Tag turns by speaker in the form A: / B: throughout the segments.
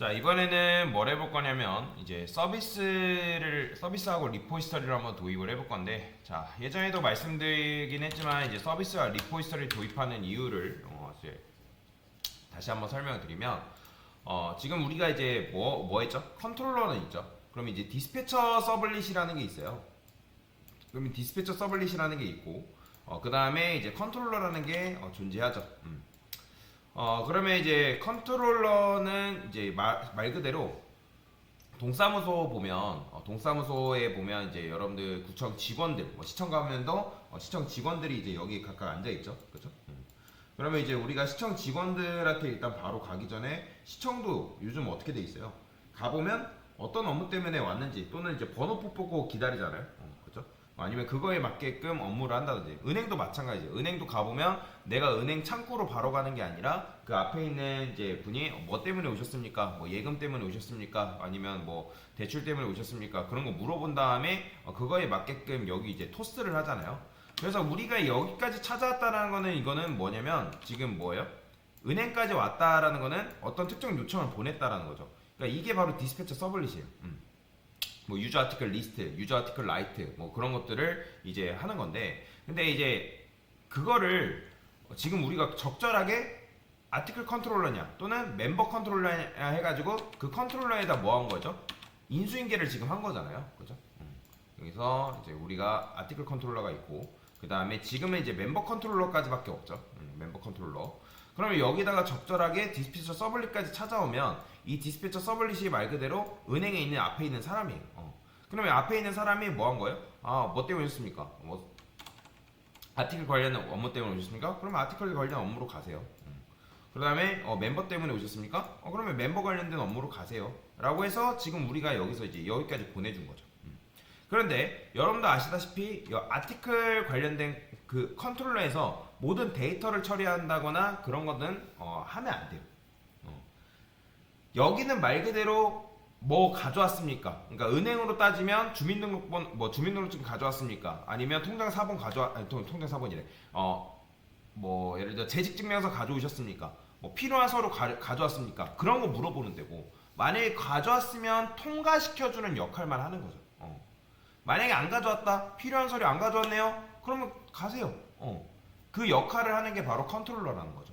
A: 자, 이번에는 뭘 해볼 거냐면 이제 서비스하고 리포지터리를 한번 도입을 해볼 건데, 자, 예전에도 말씀드리긴 했지만 이제 서비스와 리포지터리 도입하는 이유를 이제 다시 한번 설명을 드리면, 지금 우리가 이제 뭐 했죠? 컨트롤러는 있죠. 그럼 이제 디스패처 서블릿이라는 게 있어요. 그러면 디스패처 서블릿이라는 게 있고, 그 다음에 이제 컨트롤러라는 게 존재하죠. 그러면 이제 컨트롤러는 이제 말 그대로 동사무소 보면, 동사무소에 보면 이제 여러분들 구청 직원들, 시청 가면도 시청 직원들이 이제 여기 각각 앉아 있죠. 그렇죠? 그러면 이제 우리가 시청 직원들한테 일단 바로 가기 전에 시청도 요즘 어떻게 돼 있어요? 가보면 어떤 업무 때문에 왔는지 또는 이제 번호표 보고 기다리잖아요. 그렇죠? 아니면 그거에 맞게끔 업무를 한다든지. 은행도 마찬가지예요. 은행도 가보면 내가 은행 창구로 바로 가는 게 아니라 그 앞에 있는 이제 분이 뭐 때문에 오셨습니까? 뭐 예금 때문에 오셨습니까? 아니면 뭐 대출 때문에 오셨습니까? 그런 거 물어본 다음에 그거에 맞게끔 여기 이제 토스를 하잖아요. 그래서 우리가 여기까지 찾아왔다는 거는 이거는 뭐냐면 지금 뭐예요? 은행까지 왔다라는 거는 어떤 특정 요청을 보냈다라는 거죠. 그러니까 이게 바로 디스패처 서블릿이에요. 뭐 유저 아티클 리스트, 유저 아티클 라이트 뭐 그런 것들을 이제 하는 건데, 근데 이제 그거를 지금 우리가 적절하게 아티클 컨트롤러냐 또는 멤버 컨트롤러냐 해가지고 그 컨트롤러에다 뭐 한 거죠? 인수인계를 지금 한 거잖아요. 그죠? 여기서 이제 우리가 아티클 컨트롤러가 있고, 그 다음에 지금은 이제 멤버 컨트롤러까지밖에 없죠. 멤버 컨트롤러. 그러면 여기다가 적절하게 디스패처 서블릿까지 찾아오면 이 디스패처 서블릿이 말 그대로 은행에 있는 앞에 있는 사람이에요. 그러면 앞에 있는 사람이 뭐 한 거예요? 뭐 때문에 오셨습니까? 뭐 아티클 관련 업무 때문에 오셨습니까? 그러면 아티클 관련 업무로 가세요. 그 다음에 멤버 때문에 오셨습니까? 그러면 멤버 관련된 업무로 가세요. 라고 해서 지금 우리가 여기서 이제 여기까지 보내준 거죠. 그런데 여러분도 아시다시피 이 아티클 관련된 그 컨트롤러에서 모든 데이터를 처리한다거나 그런 거는 하면 안 돼요. 여기는 말 그대로 뭐 가져왔습니까? 그러니까 은행으로 따지면 주민등록번, 뭐 주민등록증 가져왔습니까? 아니면 통장 사본 아니 통장 사본이래. 뭐 예를 들어 재직증명서 가져오셨습니까? 뭐 필요한 서류 가져왔습니까? 그런 거 물어보는 데고, 만약에 가져왔으면 통과시켜주는 역할만 하는 거죠. 만약에 안 가져왔다, 필요한 서류 안 가져왔네요, 그러면 가세요. 그 역할을 하는 게 바로 컨트롤러라는 거죠.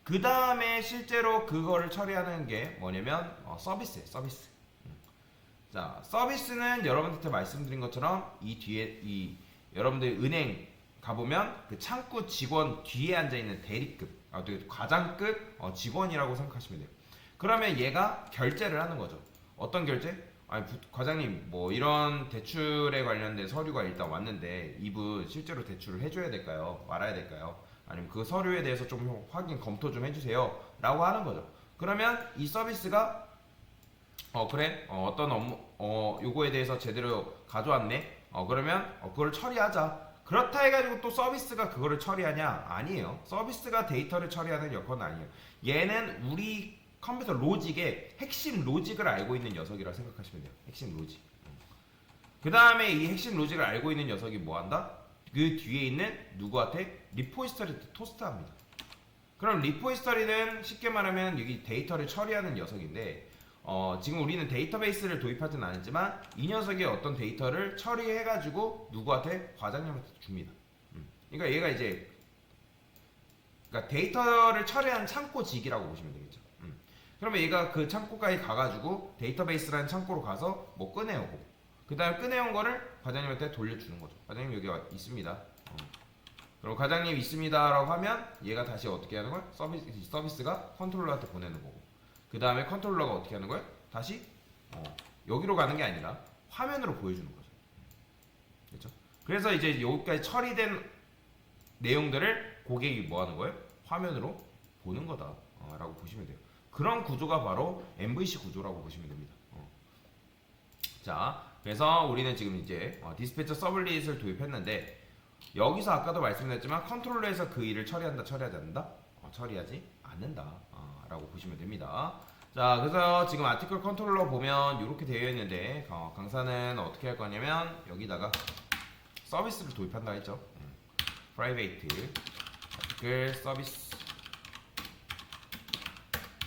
A: 그 다음에 실제로 그거를 처리하는 게 뭐냐면 서비스예요. 서비스. 자, 서비스는 여러분들한테 말씀드린 것처럼 이 뒤에 이 여러분들 은행 가보면 그 창구 직원 뒤에 앉아있는 대리급, 과장급 직원이라고 생각하시면 돼요. 그러면 얘가 결제를 하는 거죠. 어떤 결제? 아니, 과장님, 뭐 이런 대출에 관련된 서류가 일단 왔는데 이분 실제로 대출을 해줘야 될까요? 말아야 될까요? 아니면 그 서류에 대해서 좀 확인 검토 좀 해주세요 라고 하는 거죠. 그러면 이 서비스가 그래, 어떤 업무 요거에 대해서 제대로 가져왔네, 그러면 그걸 처리하자. 그렇다 해가지고 또 서비스가 그거를 처리하냐? 아니에요. 서비스가 데이터를 처리하는 역할은 아니에요. 얘는 우리 컴퓨터 로직의 핵심 로직을 알고 있는 녀석이라 생각하시면 돼요. 핵심 로직. 그 다음에 이 핵심 로직을 알고 있는 녀석이 뭐 한다? 그 뒤에 있는 누구한테? 리포지터리 토스트합니다. 그럼 리포지터리는 쉽게 말하면 여기 데이터를 처리하는 녀석인데, 지금 우리는 데이터베이스를 도입하진 않았지만 이 녀석이 어떤 데이터를 처리해가지고 누구한테? 과장님한테 줍니다. 그러니까 얘가 이제 그러니까 데이터를 처리하는 창고직이라고 보시면 되겠죠. 그러면 얘가 그 창고까지 가가지고 데이터베이스라는 창고로 가서 뭐 꺼내오고, 그 다음에 꺼내온 거를 과장님한테 돌려주는 거죠. 과장님 여기 있습니다. 그럼 과장님 있습니다 라고 하면 얘가 다시 어떻게 하는 거야? 서비스가 컨트롤러한테 보내는 거고, 그 다음에 컨트롤러가 어떻게 하는 거야? 다시 여기로 가는 게 아니라 화면으로 보여주는 거죠. 그렇죠? 그래서 이제 여기까지 처리된 내용들을 고객이 뭐 하는 거예요? 화면으로 보는 거다 라고 보시면 돼요. 그런 구조가 바로 MVC 구조라고 보시면 됩니다. 자, 그래서 우리는 지금 이제 디스패처 서블릿을 도입했는데, 여기서 아까도 말씀드렸지만 컨트롤러에서 그 일을 처리한다, 처리하지 않는다? 처리하지 않는다 라고 보시면 됩니다. 자, 그래서 지금 아티클 컨트롤러 보면 이렇게 되어 있는데, 강사는 어떻게 할 거냐면 여기다가 서비스를 도입한다 했죠. 프라이베이트 아티클 서비스.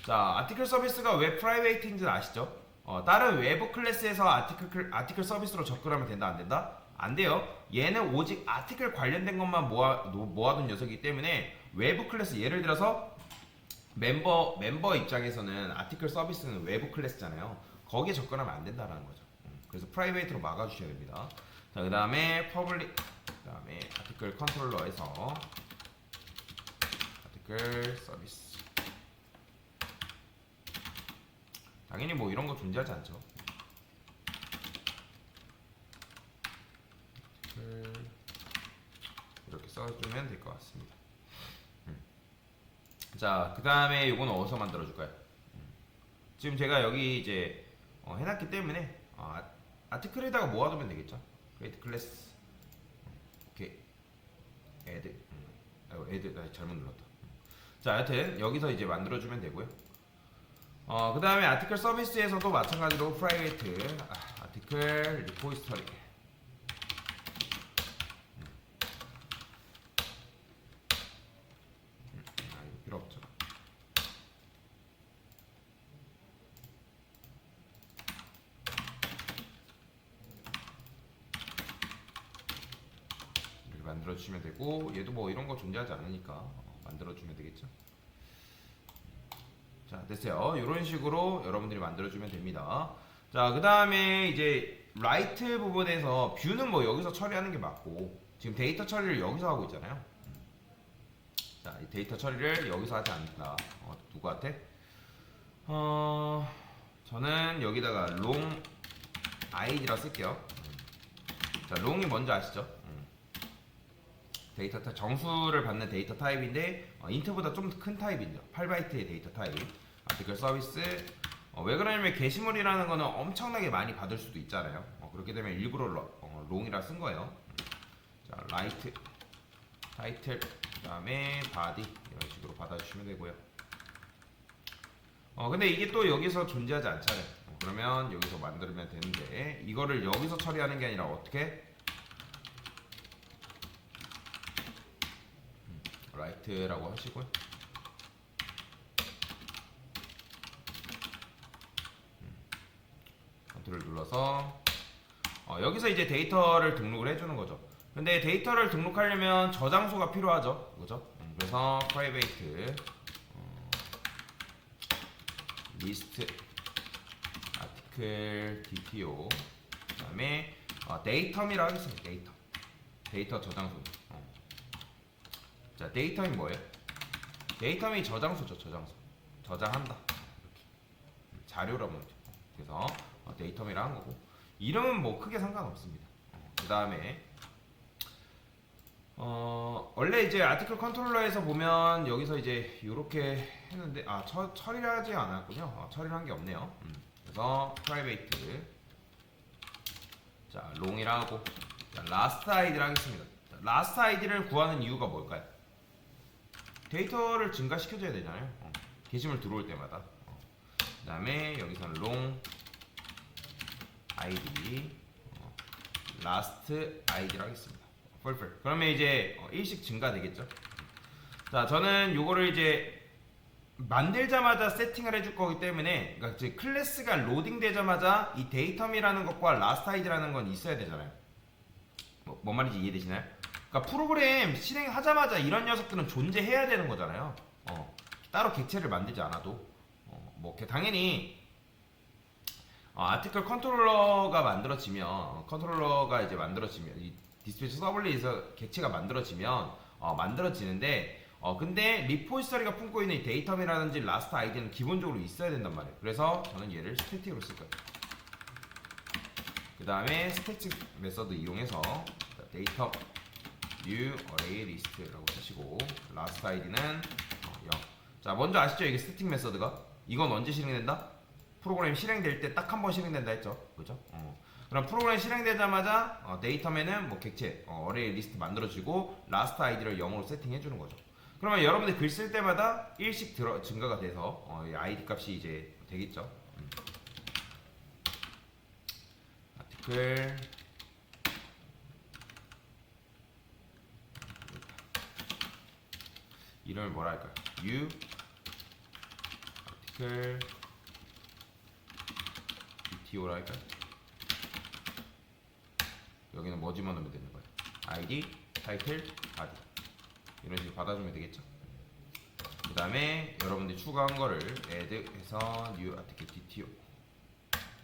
A: 자, 아티클 서비스가 왜 프라이베이트인지 아시죠? 다른 외부 클래스에서 아티클 서비스로 접근하면 된다, 안 된다? 안 돼요. 얘는 오직 아티클 관련된 것만 모아둔 녀석이기 때문에 외부 클래스, 예를 들어서 멤버 입장에서는 아티클 서비스는 외부 클래스잖아요. 거기에 접근하면 안 된다라는 거죠. 그래서 프라이베이트로 막아주셔야 됩니다. 자, 그 다음에 퍼블릭, 그 다음에 아티클 컨트롤러에서 아티클 서비스. 당연히 뭐 이런 거 존재하지 않죠. 이렇게 써주면 될 것 같습니다. 자, 그 다음에 이건 어디서 만들어줄까요? 지금 제가 여기 이제 해놨기 때문에 아티클에다가 모아두면 되겠죠. create 클래스, 오케이, add, add, 나 잘못 눌렀다. 자, 하여튼 여기서 이제 만들어주면 되고요. 그 다음에 아티클 서비스에서도 마찬가지로 프라이베이트 아티클 리포지터리. 이거 필요 없죠. 이렇게 만들어주시면 되고, 얘도 뭐 이런 거 존재하지 않으니까 만들어주면 되겠죠. 자, 됐어요. 이런 식으로 여러분들이 만들어주면 됩니다. 자, 그 다음에 이제 라이트 부분에서 뷰는 뭐 여기서 처리하는 게 맞고, 지금 데이터 처리를 여기서 하고 있잖아요. 자, 이 데이터 처리를 여기서 하지 않는다. 누구한테? 저는 여기다가 long id라 쓸게요. 자, long이 뭔지 아시죠? 데이터 타입, 정수를 받는 데이터 타입인데 인트보다 좀 큰 타입이죠. 8바이트의 데이터 타입. 아티클 서비스. 왜 그러냐면 게시물이라는 거는 엄청나게 많이 받을 수도 있잖아요. 그렇기 때문에 일부러 long이라 쓴 거예요. 자, 라이트, 타이틀, 그 다음에 바디 이런 식으로 받아주시면 되고요. 근데 이게 또 여기서 존재하지 않잖아요. 그러면 여기서 만들면 되는데 이거를 여기서 처리하는 게 아니라 어떻게? 라이트라고 하시고요. 컨트롤 눌러서 여기서 이제 데이터를 등록을 해주는 거죠. 근데 데이터를 등록하려면 저장소가 필요하죠, 그죠? 그래서 private list article dto 그다음에 데이터미라 하겠습니다. 데이터 저장소. 자, 데이터미 뭐예요? 데이터미 저장소죠, 저장소. 저장한다. 이렇게 자료라고 하죠. 그래서 데이터미라 한 거고 이름은 뭐 크게 상관없습니다. 그 다음에 원래 이제 아티클 컨트롤러에서 보면 여기서 이제 이렇게 했는데 처리를 하지 않았군요. 처리를 한 게 없네요. 그래서 private 자 long이라 하고 자, last id를 하겠습니다. 자, last id를 구하는 이유가 뭘까요? 데이터를 증가시켜줘야 되잖아요. 게시물 들어올 때마다. 그 다음에 여기서는 long id last id를 하겠습니다. 풀풀. 그러면 이제 일씩 증가되겠죠. 자, 저는 요거를 이제 만들자마자 세팅을 해줄 거기 때문에, 그러니까 이제 클래스가 로딩 되자마자 이 데이터미라는 것과 last id라는 건 있어야 되잖아요. 뭔 말인지 이해되시나요? 그러니까 프로그램 실행하자마자 이런 녀석들은 존재해야 되는 거잖아요. 따로 객체를 만들지 않아도 뭐 당연히 아티클 컨트롤러가 만들어지면 이 디스패치 서블릿에서 객체가 만들어지면 만들어지는데 근데 리포지터리가 품고 있는 이 데이터미라든지 라스트 아이디는 기본적으로 있어야 된단 말이에요. 그래서 저는 얘를 스태틱으로 쓸 거예요. 그 다음에 스태틱 메서드 이용해서 데이터 new array list라고 쓰시고 라스트 아이디는 0. 자, 먼저 아시죠? 이게 스태틱 메서드가 이건 언제 실행된다? 프로그램 실행될 때 딱 한 번 실행된다 했죠, 그죠? 그럼 프로그램 실행되자마자 데이터맨은 뭐 객체 어레이 리스트 만들어지고 라스트 아이디를 0으로 세팅해 주는 거죠. 그러면 여러분들 글 쓸 때마다 1씩 증가가 돼서 아이디 값이 이제 되겠죠. 아티클 이름을 뭐라 할까요? 타이틀 DTO라 할까요? 여기는 뭐 집어넣으면 되는 거예요? ID, 타이틀, 바디 이런 식으로 받아주면 되겠죠? 그 다음에 여러분들이 추가한 거를 add 해서 new article DTO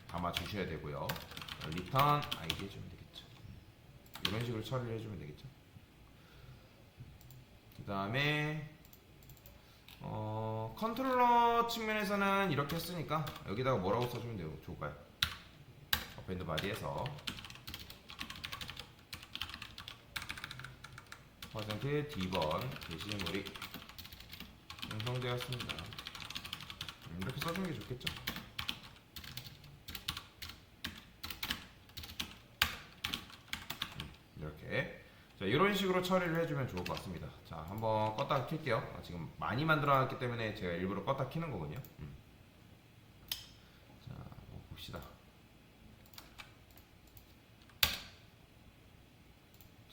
A: 담아 주셔야 되고요. return ID 해주면 되겠죠. 이런 식으로 처리를 해주면 되겠죠. 그 다음에 컨트롤러 측면에서는 이렇게 했으니까 여기다가 뭐라고 써주면 좋을까요? 어펜드 바디에서 %d번 게시물이 생성되었습니다. 이렇게 써주는 게 좋겠죠? 이렇게 자 이런 식으로 처리를 해주면 좋을 것 같습니다. 자 한번 껐다가 킬게요. 지금 많이 만들어놨기 때문에 제가 일부러 껐다 키는 거군요. 자 봅시다.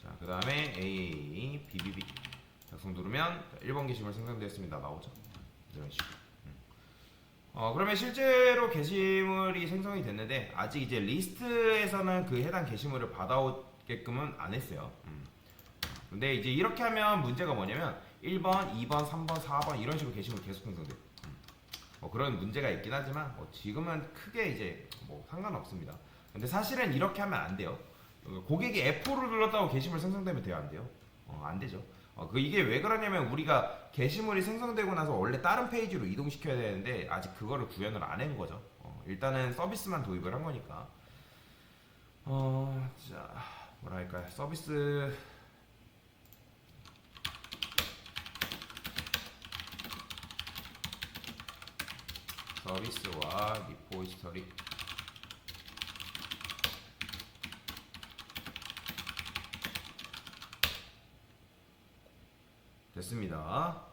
A: 자 그 다음에 AAA BBB 작성 누르면 1번 게시물 생성되었습니다. 나오죠? 이런 식으로. 그러면 실제로 게시물이 생성이 됐는데 아직 이제 리스트에서는 그 해당 게시물을 받아오게끔은 안 했어요. 근데 이제 이렇게 하면 문제가 뭐냐면 1번, 2번, 3번, 4번 이런 식으로 게시물이 계속 생성돼요. 그런 문제가 있긴 하지만 지금은 크게 이제 뭐 상관없습니다. 근데 사실은 이렇게 하면 안 돼요. 고객이 F4를 눌렀다고 게시물 생성되면 돼요? 안 돼요? 안 되죠. 이게 왜 그러냐면 우리가 게시물이 생성되고 나서 원래 다른 페이지로 이동시켜야 되는데 아직 그거를 구현을 안 한 거죠. 일단은 서비스만 도입을 한 거니까. 자 뭐라 할까요? 서비스와 리포지터리 됐습니다.